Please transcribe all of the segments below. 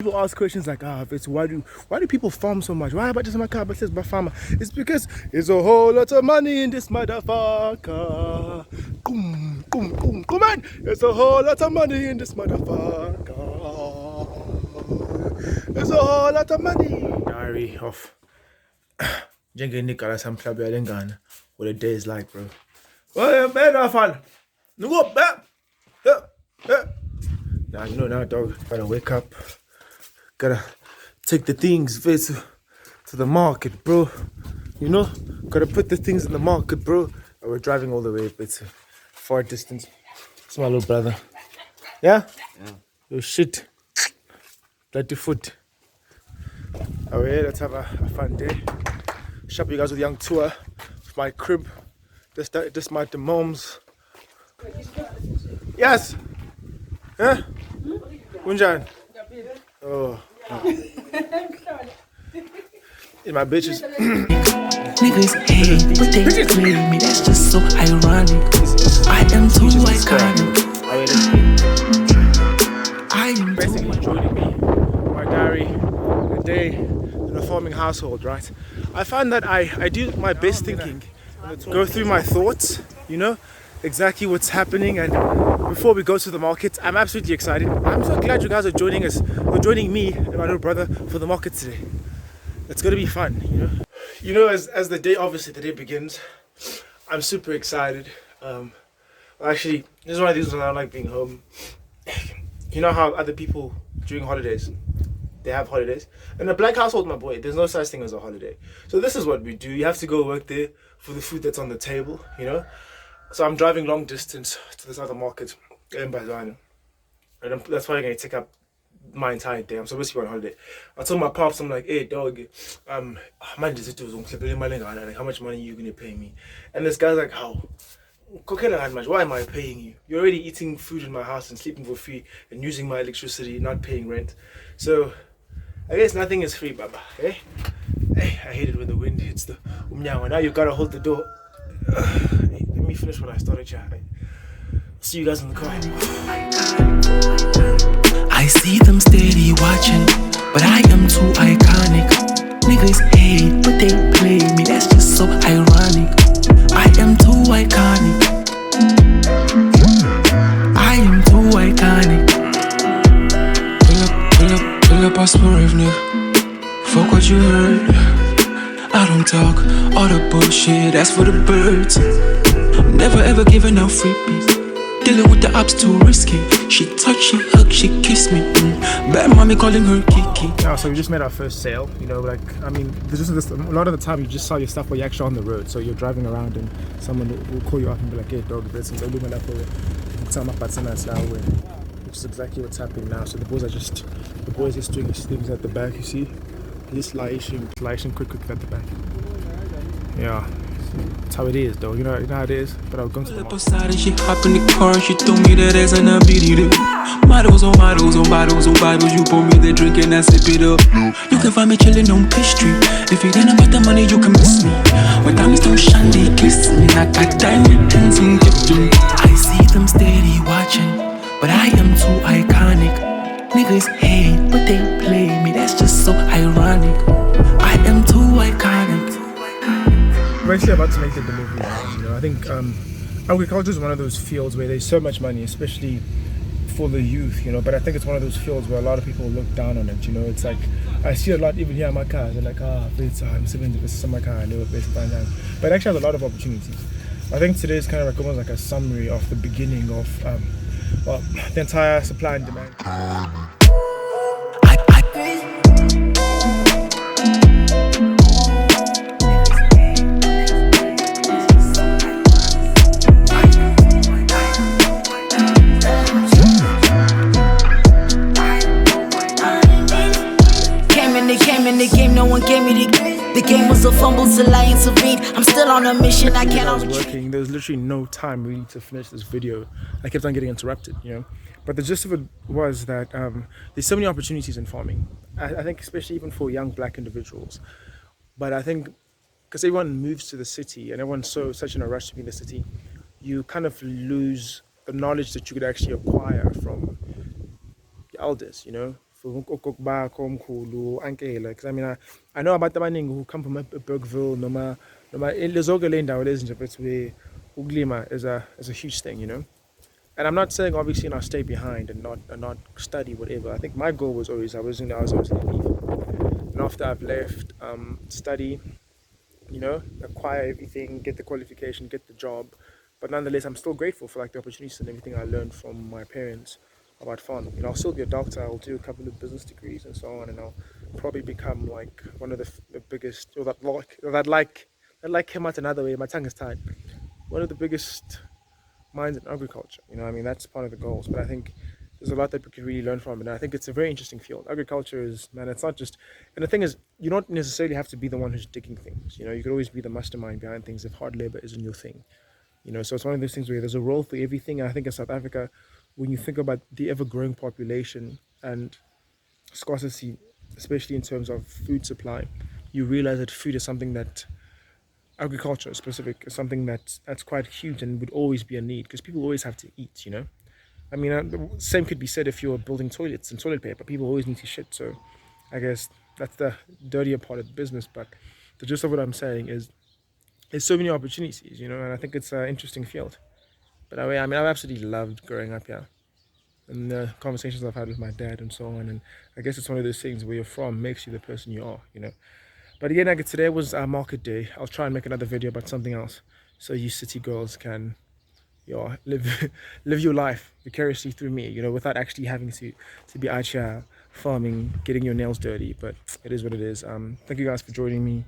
People ask questions like, it's why do people farm so much? Why about just my car? But says by farmer. It's because there's a whole lot of money in this motherfucker. Come on! There's a whole lot of money in this motherfucker. There's a whole lot of money. Diary of Jenga Nicholas and Flavia Lengana. What a day is like, bro. Well, man, I found. No go back. Now you know now, dog. Gotta wake up. Gotta take the things to the market, bro. You know, gotta put the things in the market, bro. And we're driving all the way, but it's a far distance. It's my little brother. Yeah? Yeah. Yo, shit. Bloody foot. Oh yeah, let's have a fun day. Shop you guys with a young tour of my crib. This my the moms. Yes. Huh? Unjan. Oh. In my bitches. Niggas hate, but they blame me. That's just so ironic. I am too iconic. I am basically joining me. My diary, a day in a farming household, right? I find that I do my best thinking, go through my thoughts, you know, exactly what's happening, and before we go to the market, I'm absolutely excited. I'm so glad you guys are joining us, or joining me and my little brother for the market today. It's gonna be fun, you know. You know, as the day, obviously the day begins, I'm super excited. Actually, this is one of these reasons I don't like being home. You know how other people during holidays, they have holidays. In a black household, my boy, there's no such thing as a holiday. So this is what we do. You have to go work there for the food that's on the table, you know. So I'm driving long distance to this other market in Bazana. And that's probably going to take up my entire day. I'm supposed to be on holiday. I told my pops, I'm like, hey dog, how much money are you going to pay me? And this guy's like, how? Why am I paying you? You're already eating food in my house and sleeping for free and using my electricity, not paying rent. So I guess nothing is free, Baba. Eh? Hey, I hate it when the wind hits the umnyawa. Now you gotta hold the door. Hey, let me finish what I started, chat. See you guys in the car. I see them steady watching, but I am too iconic. Niggas hate, but they play me. That's just so ironic. I am too iconic. I am too iconic. Pull up, pass my rave, nigga. Fuck what you heard. I don't talk all the bullshit, that's for the birds. I'm never ever giving out freebies. Dealing with the ops too risky. She touched, she hugged, she kissed me. Bad mommy calling her Kiki. Yeah, so we just made our first sale. You know, like, I mean, there's just this, a lot of the time you just sell your stuff while you're actually on the road. So you're driving around and someone will call you up and be like, hey dog, this is which is exactly what's happening now. So the boys are just doing these things at the back, you see? Just slashing quick at the back. Yeah. That's how it is, though. You know how it is. But I'll go to the market. She hop in the car and she told me that as an ability. Models on bottles on bottles on bottles. You pour me the drink and I sip it up. You can find me chilling on Peach Street. If it ain't about the money, you can miss me. When diamonds don't shine, they kiss me. I got diamond hands and gift me. I see them steady watching, but I am too iconic. Niggas hate, but they play me. That's just so ironic. I am too iconic. We're actually about to make the delivery now, you know. I think agriculture is one of those fields where there's so much money, especially for the youth, you know. But I think it's one of those fields where a lot of people look down on it, you know. It's like, I see a lot even here in my car. They're like, I'm 70 versus my car, I live a bit fine now. But it actually has a lot of opportunities. I think today is kind of like almost like a summary of the beginning of the entire supply and demand. The game, no one gave me the game was a fumble till I intervened. I'm still on a mission, I cannot. I was working, there was literally no time really to finish this video. I kept on getting interrupted, you know. But the gist of it was that there's so many opportunities in farming. I think especially even for young black individuals. But I think because everyone moves to the city and everyone's such in a rush to be in the city, you kind of lose the knowledge that you could actually acquire from your elders, you know, for okokubakho omkhulu ankela, because I know about the abaningi who come from Bergville noma zonke le ndawo lezi nje but where ukulima is a huge thing, you know. And I'm not saying obviously I'll stay behind and not study whatever. I think my goal was always I was always going to leave. And after I've left, study, you know, acquire everything, get the qualification, get the job. But nonetheless, I'm still grateful for like the opportunities and everything I learned from my parents about farming. You know, I'll still be a doctor. I'll do a couple of business degrees and so on, and I'll probably become like one of the biggest, or that came out another way. My tongue is tied. One of the biggest minds in agriculture. You know, I mean, that's part of the goals. But I think there's a lot that we can really learn from it. And I think it's a very interesting field. Agriculture is, man, it's not just, and the thing is, you don't necessarily have to be the one who's digging things. You know, you could always be the mastermind behind things if hard labor isn't your thing. You know, so it's one of those things where there's a role for everything. And I think in South Africa, when you think about the ever-growing population and scarcity, especially in terms of food supply, you realize that food is something that agriculture specific is something that's quite huge and would always be a need because people always have to eat, you know. I mean, the same could be said if you're building toilets and toilet paper. People always need to shit, so I guess that's the dirtier part of the business. But the gist of what I'm saying is there's so many opportunities, you know, and I think it's an interesting field. But I mean, I've absolutely loved growing up here. And the conversations I've had with my dad and so on. And I guess it's one of those things where you're from makes you the person you are, you know. But again, like today was our market day. I'll try and make another video about something else. So you city girls can live your life vicariously through me, you know, without actually having to be out here farming, getting your nails dirty. But it is what it is. Thank you guys for joining me.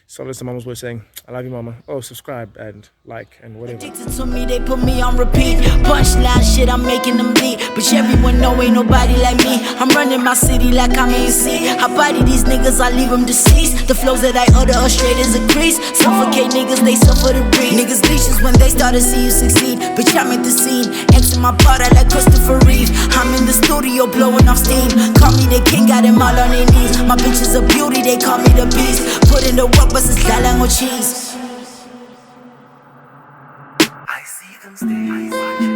So as the mamas were saying, I love you, mama. Oh, subscribe and like and whatever. Addicted to me, they put me on repeat. Punchline shit, I'm making them bleed. But everyone know ain't nobody like me. I'm running my city like I'm AC. I body these niggas, I leave them deceased. The flows that I utter are straight as a crease. Suffocate niggas, they suffer to breathe. Niggas leashes when they start to see you succeed. Bitch, I'm at the scene, X in my powder like Christopher Reeve. I'm in the studio blowing off steam. Call me the king, got them all on their knees. My bitch is a beauty, they call me the beast. Put in the work, but it's lala no cheese.